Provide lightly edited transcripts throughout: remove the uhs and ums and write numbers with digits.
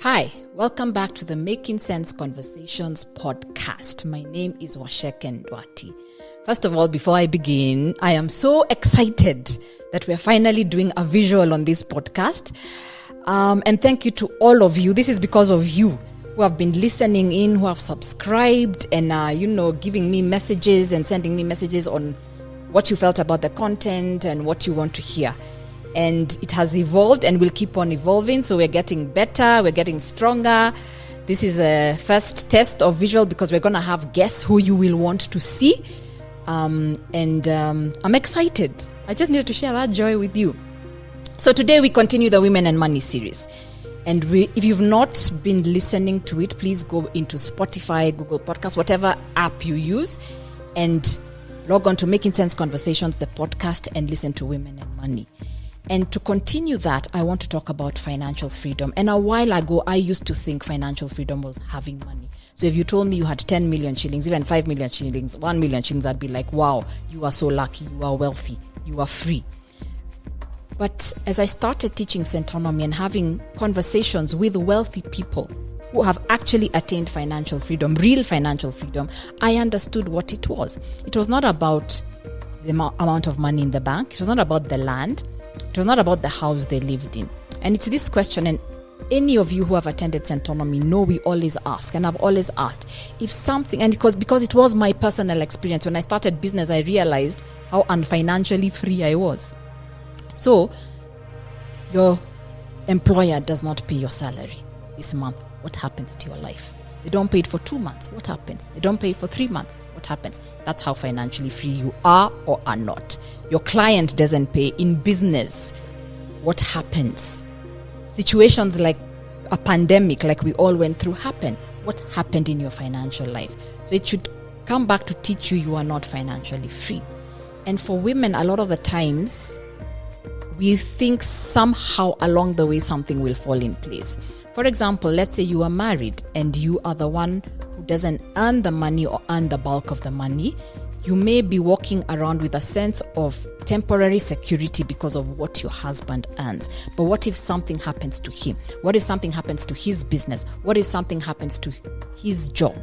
Hi, welcome back to the Making Sense Conversations podcast. My name is Waceke Nduati. First of all, before I begin, I am so excited that we're finally doing a visual on this podcast. And thank you to all of you. This is because of you who have been listening in, who have subscribed and, giving me messages and sending me messages on what you felt about the content and what you want to hear. And it has evolved and will keep on evolving. So we're getting better, we're getting stronger. This is a first test of visual because we're going to have guests who you will want to see. I'm excited. I just needed to share that joy with you. So today we continue the Women and Money series. And if you've not been listening to it, please go into Spotify, Google Podcast, whatever app you use, and log on to Making Sense Conversations, the podcast, and listen to Women and Money. And to continue that, I want to talk about financial freedom. And a while ago, I used to think financial freedom was having money. So if you told me you had 10 million shillings, even 5 million shillings, 1 million shillings, I'd be like, wow, you are so lucky, you are wealthy, you are free. But as I started teaching Centonomy and having conversations with wealthy people who have actually attained financial freedom, real financial freedom, I understood what it was. It was not about the amount of money in the bank. It was not about the land. It was not about the house they lived in. And it's this question, and any of you who have attended Centonomy know we always ask, and I've always asked, if something, and because it was my personal experience. When I started business, I realized how unfinancially free I was. So, your employer does not pay your salary this month. What happens to your life? They don't pay it for 2 months. What happens? They don't pay it for 3 months. What happens? That's how financially free you are or are not. Your client doesn't pay. In business, what happens? Situations like a pandemic, like we all went through, happen. What happened in your financial life? So it should come back to teach you are not financially free. And for women, a lot of the times, we think somehow along the way something will fall in place. For example, let's say you are married and you are the one who doesn't earn the money or earn the bulk of the money. You may be walking around with a sense of temporary security because of what your husband earns. But what if something happens to him? What if something happens to his business? What if something happens to his job?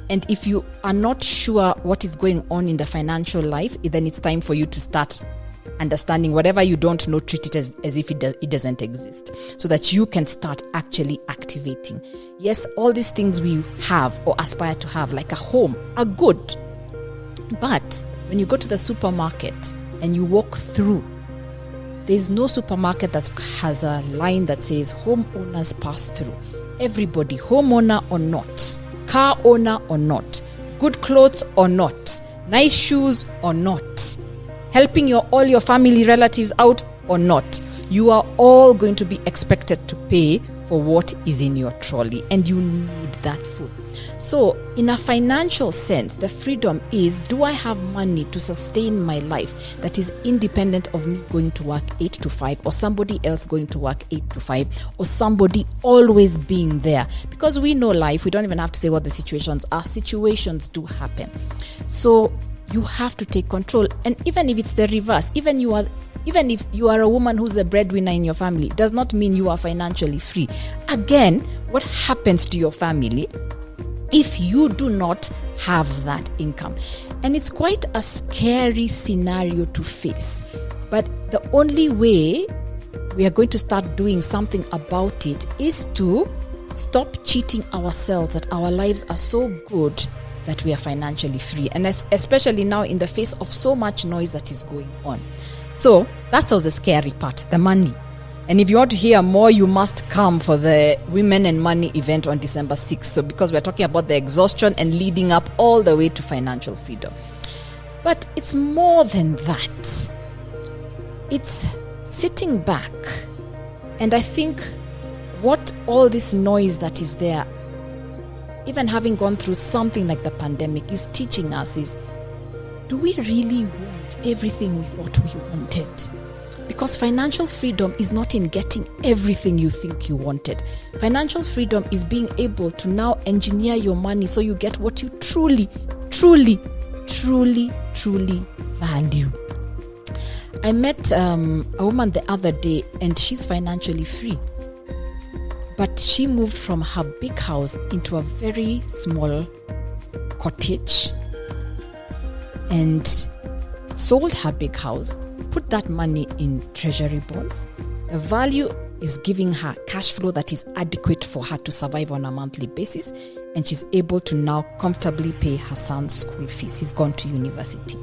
And if you are not sure what is going on in the financial life, then it's time for you to start understanding whatever you don't know, treat it as if it doesn't exist, so that you can start actually activating. Yes, all these things we have or aspire to have, like a home, are good. But when you go to the supermarket and you walk through, there's no supermarket that has a line that says homeowners pass through. Everybody, homeowner or not, car owner or not, good clothes or not, nice shoes or not, helping all your family relatives out or not, you are all going to be expected to pay for what is in your trolley, and you need that food. So in a financial sense, the freedom is, do I have money to sustain my life that is independent of me going to work 8 to 5 or somebody else going to work 8 to 5 or somebody always being there? Because we know life, we don't even have to say what the situations are. Situations do happen. So you have to take control. And even if it's the reverse, even if you are a woman who's the breadwinner in your family, it does not mean you are financially free. Again, what happens to your family if you do not have that income? And it's quite a scary scenario to face. But the only way we are going to start doing something about it is to stop cheating ourselves that our lives are so good that we are financially free, and especially now in the face of so much noise that is going on. So that's also the scary part, the money. And if you want to hear more, you must come for the Women and Money event on December 6th. So because we're talking about the exhaustion and leading up all the way to financial freedom. But it's more than that. It's sitting back. And I think what all this noise that is there, even having gone through something like the pandemic, is teaching us is, do we really want everything we thought we wanted? Because financial freedom is not in getting everything you think you wanted. Financial freedom is being able to now engineer your money so you get what you truly, truly, truly, truly value. I met a woman the other day, and she's financially free. But she moved from her big house into a very small cottage and sold her big house, put that money in treasury bonds. The value is giving her cash flow that is adequate for her to survive on a monthly basis, and she's able to now comfortably pay her son's school fees. He's gone to university.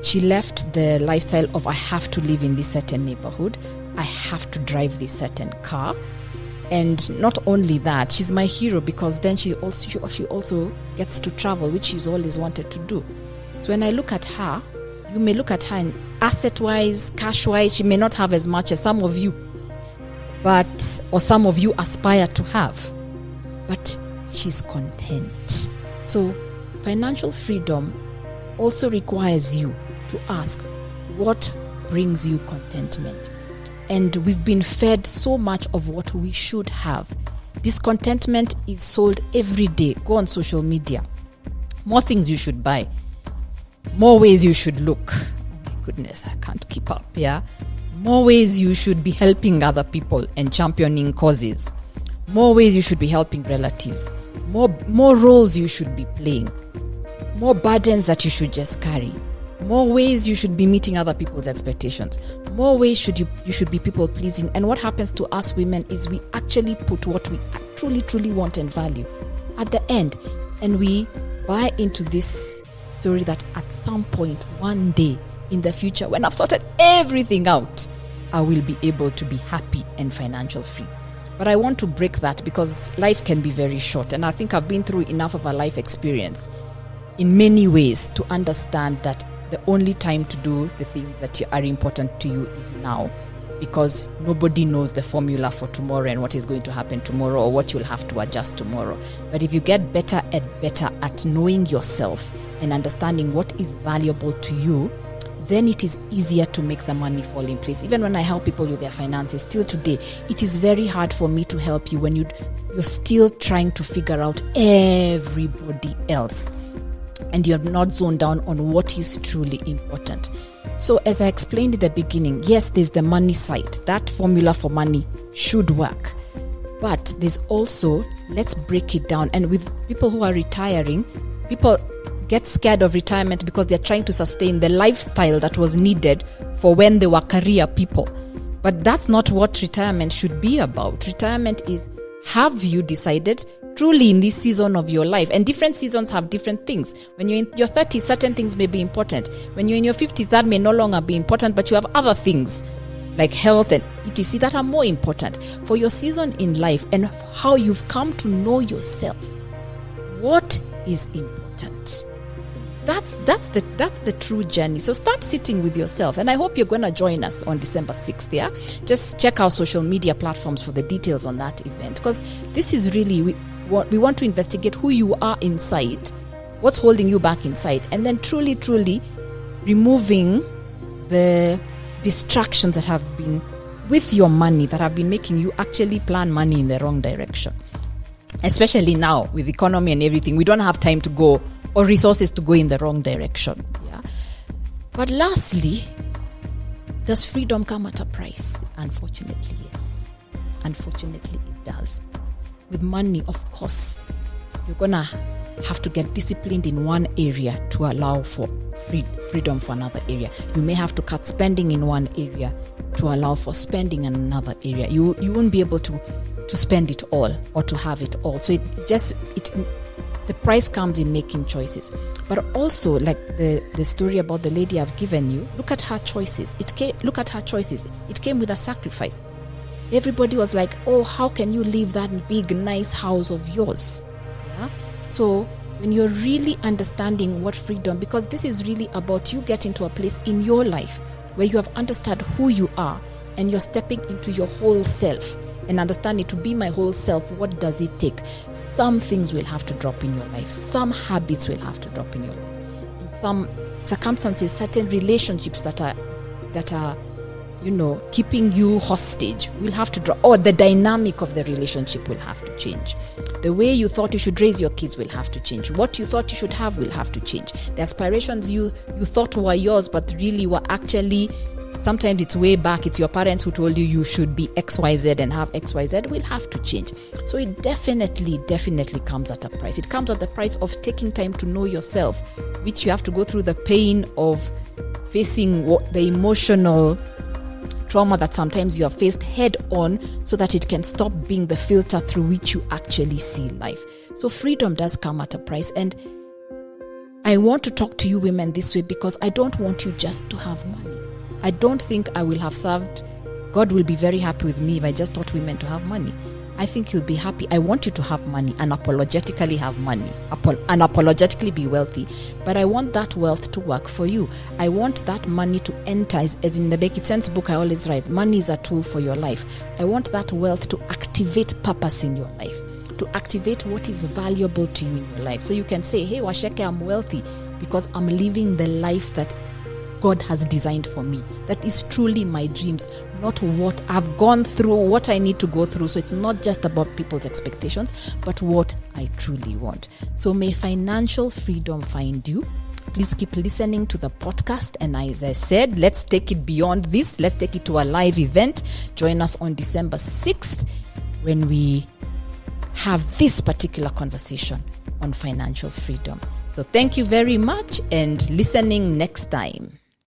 She left the lifestyle of I have to live in this certain neighborhood, I have to drive this certain car. And not only that, she's my hero because then she also gets to travel, which she's always wanted to do. So when I look at her, you may look at her in asset-wise, cash-wise, she may not have as much as some of you, or some of you aspire to have, but she's content. So financial freedom also requires you to ask, what brings you contentment? And we've been fed so much of what we should have. Discontentment is sold every day. Go on social media. More things you should buy. More ways you should look. Oh my goodness, I can't keep up, yeah? More ways you should be helping other people and championing causes. More ways you should be helping relatives. More roles you should be playing. More burdens that you should just carry. More ways you should be meeting other people's expectations. More ways you should be people pleasing. And what happens to us women is we actually put what we truly want and value at the end, and we buy into this story that at some point, one day in the future, when I've sorted everything out, I will be able to be happy and financial free. But I want to break that because life can be very short, and I think I've been through enough of a life experience in many ways to understand that the only time to do the things that are important to you is now, because nobody knows the formula for tomorrow and what is going to happen tomorrow or what you'll have to adjust tomorrow. But if you get better at knowing yourself and understanding what is valuable to you, then it is easier to make the money fall in place. Even when I help people with their finances, still today, it is very hard for me to help you when you're still trying to figure out everybody else, and you're not zoned down on what is truly important. So as I explained at the beginning, yes, there's the money side. That formula for money should work. But there's also, let's break it down. And with people who are retiring, people get scared of retirement because they're trying to sustain the lifestyle that was needed for when they were career people. But that's not what retirement should be about. Retirement is, have you decided truly in this season of your life? And different seasons have different things. When you're in your 30s, certain things may be important. When you're in your 50s, that may no longer be important, but you have other things like health and etc. that are more important. For your season in life and how you've come to know yourself, what is important? So that's the true journey. So start sitting with yourself, and I hope you're going to join us on December 6th. Yeah, just check our social media platforms for the details on that event, because this is really we want to investigate who you are inside, what's holding you back inside, and then truly removing the distractions that have been with your money, that have been making you actually plan money in the wrong direction. Especially now with economy and everything, we don't have time to go or resources to go in the wrong direction. Yeah. But lastly, does freedom come at a price? Unfortunately, yes. Unfortunately, it does. With money, of course, you're gonna have to get disciplined in one area to allow for freedom for another area. You may have to cut spending in one area to allow for spending in another area. You won't be able to spend it all or to have it all. So the price comes in making choices. But also, like the story about the lady I've given you, look at her choices. Look at her choices. It came with a sacrifice. Everybody was like, oh, how can you leave that big, nice house of yours? Yeah? So when you're really understanding what freedom, because this is really about you getting to a place in your life where you have understood who you are and you're stepping into your whole self and understanding, to be my whole self, what does it take? Some things will have to drop in your life. Some habits will have to drop in your life. In some circumstances, certain relationships that are keeping you hostage will have to drop, or the dynamic of the relationship will have to change. The way you thought you should raise your kids will have to change. What you thought you should have will have to change. The aspirations you thought were yours but really were actually Sometimes it's way back. It's your parents who told you should be XYZ and have XYZ. Will have to change. So it definitely comes at a price. It comes at the price of taking time to know yourself, which you have to go through the pain of facing the emotional trauma that sometimes you are faced head on, so that it can stop being the filter through which you actually see life. So freedom does come at a price. And I want to talk to you women this way because I don't want you just to have money. I don't think I will have served. God will be very happy with me if I just taught women to have money. I think He'll be happy. I want you to have money, unapologetically have money, unapologetically be wealthy. But I want that wealth to work for you. I want that money to enter, as in the Waceke Sense book I always write, money is a tool for your life. I want that wealth to activate purpose in your life, to activate what is valuable to you in your life. So you can say, hey, Waceke, I'm wealthy because I'm living the life that God has designed for me. That is truly my dreams, not what I've gone through, what I need to go through. So it's not just about people's expectations, but what I truly want. So may financial freedom find you. Please keep listening to the podcast. And as I said, let's take it beyond this. Let's take it to a live event. Join us on December 6th when we have this particular conversation on financial freedom. So thank you very much and listening next time.